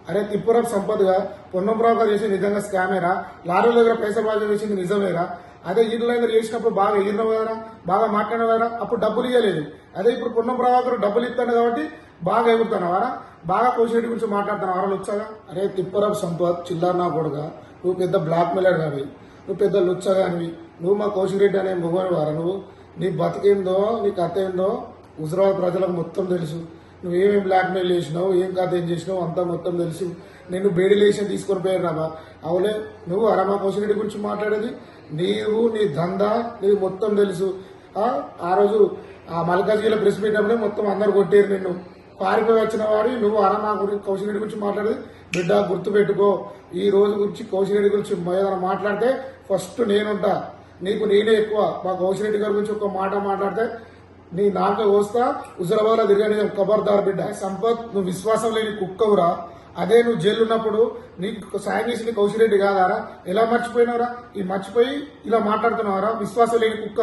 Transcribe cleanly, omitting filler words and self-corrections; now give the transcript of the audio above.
అరే తిప్పురం సంపత్గా పొన్నంరావు గారు చేసి నిజంగా స్కామేరా, లారీల దగ్గర పైసలు బాగా చేసింది నిజమేరా, అదే ఈడ్ల దగ్గర చేసినప్పుడు బాగా ఎగిరినవు కదరా, బాగా మాట్లాడినావు కదరా, అప్పుడు డబ్బులు ఇవ్వలేదు. అదే ఇప్పుడు పొన్నంరావు గారు డబ్బులు ఇస్తాను కాబట్టి బాగా ఎగురుతున్నావారా, బాగా కోసిరెడ్డి గురించి మాట్లాడుతున్నావు వారాలు వచ్చాగా. అరే తిప్పురం సంపత్ చిల్లర నా కొడుగా, నువ్వు పెద్ద బ్లాక్ మెయిలర్ కావి, నువ్వు పెద్ద లుచ్చగానివి, నువ్వు మా కోసిరెడ్డి అనే మొగని వారా, నువ్వు నీ బతికేందో నీ కథ ఏందో హుజరాబాద్ ప్రజలకు మొత్తం తెలుసు. నువ్వేమేమి బ్లాక్మెయిల్ చేసినావు, ఏం కథ ఏం చేసినావు అంతా మొత్తం తెలుసు. నేను బేడిలేషన్ తీసుకొని పోయారు రాబా. అవులే నువ్వు అరమా కోసిరెడ్డి గురించి మాట్లాడేది, నీవు నీ దందా నీకు మొత్తం తెలుసు. ఆ రోజు ఆ మల్కాజ్గిరిలో ప్రెస్ పెట్టినప్పుడే మొత్తం అందరు కొట్టేరు నిన్ను. పారిపోయి వచ్చిన వాడి నువ్వు అరమా గురించి కౌశిరెడ్డి గురించి మాట్లాడేది. బిడ్డ గుర్తుపెట్టుకో, ఈ రోజు గురించి కౌశిరెడ్డి గురించి ఏదైనా మాట్లాడితే ఫస్ట్ నేనుంటా, నీకు నేనే ఎక్కువ. మా కౌశిరెడ్డి గారి గురించి ఒక మాట మాట్లాడితే నీ నాక వస్తా హుజరాబాద్ లో తిరిగాని ఖబర్దార్ బిడ్డ. సంపత్ నువ్వు విశ్వాసం లేని కుక్కవురా. అదే నువ్వు జైలు ఉన్నప్పుడు నీకు సాయం చేసింది కౌశిరెడ్డి కాదారా? ఎలా మర్చిపోయినవరా? ఈ మర్చిపోయి ఇలా మాట్లాడుతున్నావరా? విశ్వాసం లేని కుక్క.